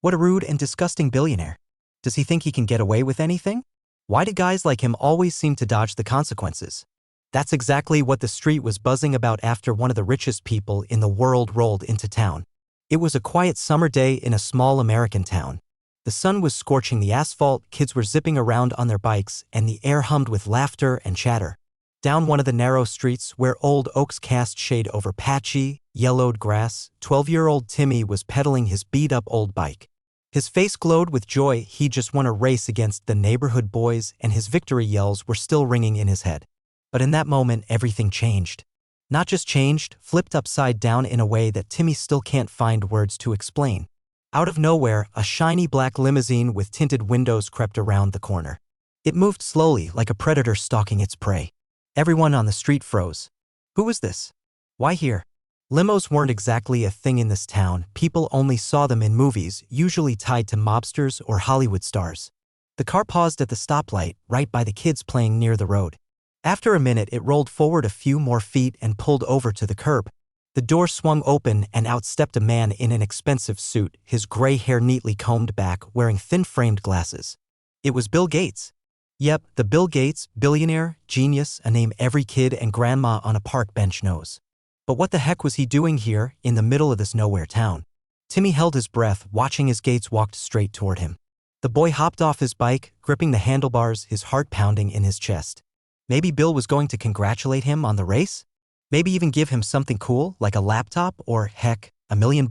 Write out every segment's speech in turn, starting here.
What a rude and disgusting billionaire. Does he think he can get away with anything? Why do guys like him always seem to dodge the consequences? That's exactly what the street was buzzing about after one of the richest people in the world rolled into town. It was a quiet summer day in a small American town. The sun was scorching the asphalt, kids were zipping around on their bikes, and the air hummed with laughter and chatter. Down one of the narrow streets where old oaks cast shade over patchy, yellowed grass, 12-year-old Timmy was pedaling his beat-up old bike. His face glowed with joy. He just won a race against the neighborhood boys, and his victory yells were still ringing in his head. But in that moment, everything changed. Not just changed, flipped upside down in a way that Timmy still can't find words to explain. Out of nowhere, a shiny black limousine with tinted windows crept around the corner. It moved slowly, like a predator stalking its prey. Everyone on the street froze. Who was this? Why here? Limos weren't exactly a thing in this town. People only saw them in movies, usually tied to mobsters or Hollywood stars. The car paused at the stoplight, right by the kids playing near the road. After a minute, it rolled forward a few more feet and pulled over to the curb. The door swung open and out stepped a man in an expensive suit, his gray hair neatly combed back, wearing thin-framed glasses. It was Bill Gates. Yep, the Bill Gates, billionaire, genius, a name every kid and grandma on a park bench knows. But what the heck was he doing here, in the middle of this nowhere town? Timmy held his breath, watching as Gates walked straight toward him. The boy hopped off his bike, gripping the handlebars, his heart pounding in his chest. Maybe Bill was going to congratulate him on the race? Maybe even give him something cool, like a laptop or, heck, $1 million?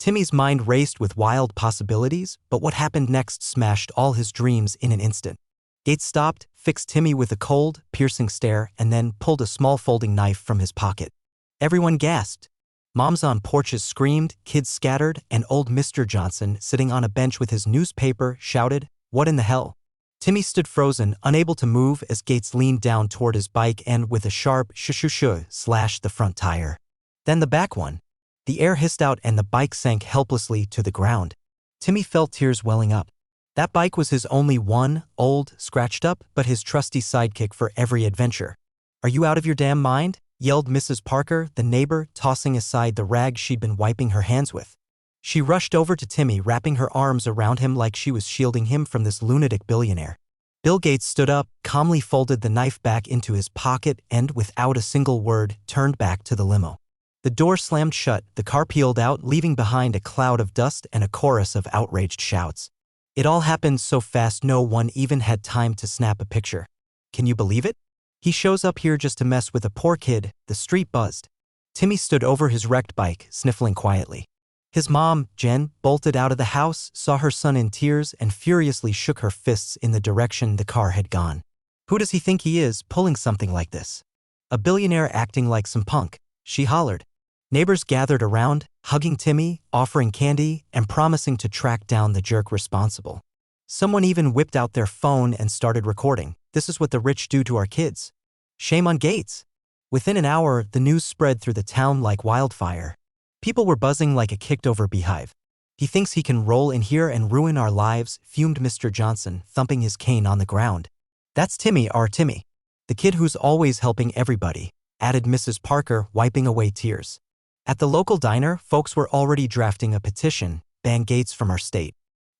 Timmy's mind raced with wild possibilities, but what happened next smashed all his dreams in an instant. Gates stopped, fixed Timmy with a cold, piercing stare, and then pulled a small folding knife from his pocket. Everyone gasped. Moms on porches screamed, kids scattered, and old Mr. Johnson, sitting on a bench with his newspaper, shouted, "What in the hell?" Timmy stood frozen, unable to move as Gates leaned down toward his bike and, with a sharp shoo-shoo-shoo, slashed the front tire. Then the back one. The air hissed out and the bike sank helplessly to the ground. Timmy felt tears welling up. That bike was his only one, old, scratched up, but his trusty sidekick for every adventure. "Are you out of your damn mind?" yelled Mrs. Parker, the neighbor, tossing aside the rag she'd been wiping her hands with. She rushed over to Timmy, wrapping her arms around him like she was shielding him from this lunatic billionaire. Bill Gates stood up, calmly folded the knife back into his pocket and, without a single word, turned back to the limo. The door slammed shut, the car peeled out, leaving behind a cloud of dust and a chorus of outraged shouts. It all happened so fast no one even had time to snap a picture. Can you believe it? He shows up here just to mess with a poor kid, the street buzzed. Timmy stood over his wrecked bike, sniffling quietly. His mom, Jen, bolted out of the house, saw her son in tears, and furiously shook her fists in the direction the car had gone. Who does he think he is, pulling something like this? A billionaire acting like some punk, she hollered. Neighbors gathered around, hugging Timmy, offering candy, and promising to track down the jerk responsible. Someone even whipped out their phone and started recording. "This is what the rich do to our kids. Shame on Gates." Within an hour, the news spread through the town like wildfire. People were buzzing like a kicked-over beehive. "He thinks he can roll in here and ruin our lives," fumed Mr. Johnson, thumping his cane on the ground. "That's Timmy, our Timmy. The kid who's always helping everybody," added Mrs. Parker, wiping away tears. At the local diner, folks were already drafting a petition, "Ban Gates from our state."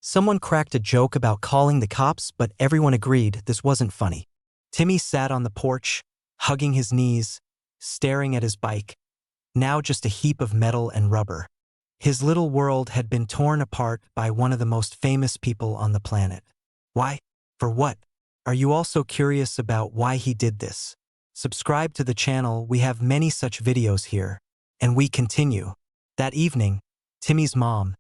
Someone cracked a joke about calling the cops, but everyone agreed this wasn't funny. Timmy sat on the porch, hugging his knees, staring at his bike, now just a heap of metal and rubber. His little world had been torn apart by one of the most famous people on the planet. Why? For what? Are you also curious about why he did this? Subscribe to the channel, we have many such videos here. And we continue. That evening, Timmy's mom,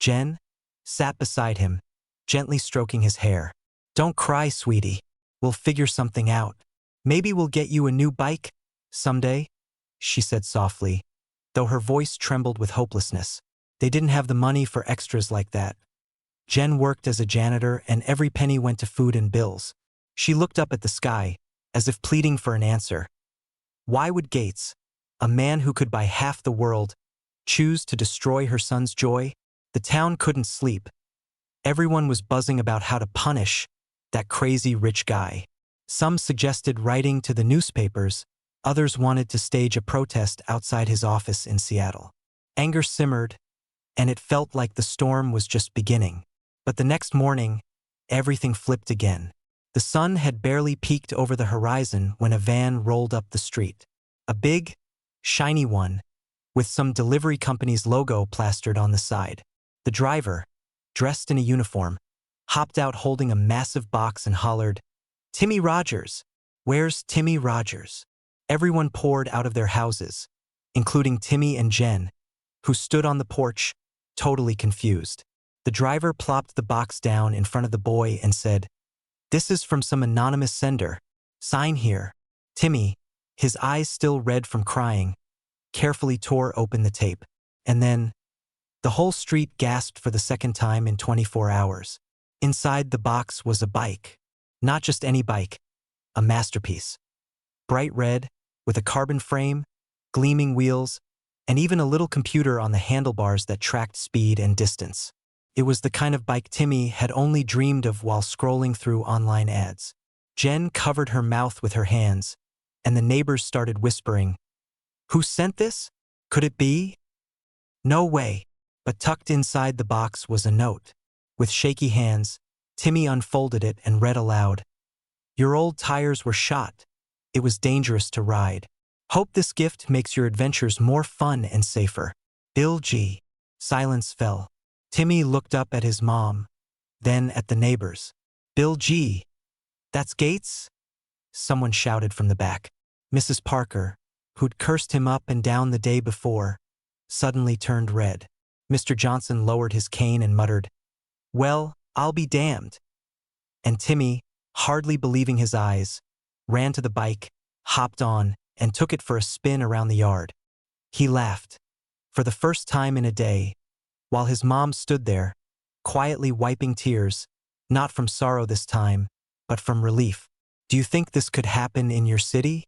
Jen, sat beside him, gently stroking his hair. "Don't cry, sweetie. We'll figure something out. Maybe we'll get you a new bike someday," she said softly, though her voice trembled with hopelessness. They didn't have the money for extras like that. Jen worked as a janitor and every penny went to food and bills. She looked up at the sky, as if pleading for an answer. Why would Gates, a man who could buy half the world, choose to destroy her son's joy? The town couldn't sleep. Everyone was buzzing about how to punish that crazy rich guy. Some suggested writing to the newspapers, others wanted to stage a protest outside his office in Seattle. Anger simmered, and it felt like the storm was just beginning. But the next morning, everything flipped again. The sun had barely peeked over the horizon when a van rolled up the street. A big, shiny one, with some delivery company's logo plastered on the side. The driver, dressed in a uniform, hopped out holding a massive box and hollered, "Timmy Rogers! Where's Timmy Rogers?" Everyone poured out of their houses, including Timmy and Jen, who stood on the porch, totally confused. The driver plopped the box down in front of the boy and said, "This is from some anonymous sender. Sign here." Timmy, his eyes still red from crying, carefully tore open the tape. And then, the whole street gasped for the second time in 24 hours. Inside the box was a bike. Not just any bike, a masterpiece. Bright red, with a carbon frame, gleaming wheels, and even a little computer on the handlebars that tracked speed and distance. It was the kind of bike Timmy had only dreamed of while scrolling through online ads. Jen covered her mouth with her hands, and the neighbors started whispering, "Who sent this? Could it be?" No way. But tucked inside the box was a note. With shaky hands, Timmy unfolded it and read aloud, "Your old tires were shot. It was dangerous to ride. Hope this gift makes your adventures more fun and safer. Bill G." Silence fell. Timmy looked up at his mom, then at the neighbors. "Bill G. That's Gates?" Someone shouted from the back. Mrs. Parker, who'd cursed him up and down the day before, suddenly turned red. Mr. Johnson lowered his cane and muttered, "Well, I'll be damned." And Timmy, hardly believing his eyes, ran to the bike, hopped on, and took it for a spin around the yard. He laughed, for the first time in a day, while his mom stood there, quietly wiping tears, not from sorrow this time, but from relief. "Do you think this could happen in your city?"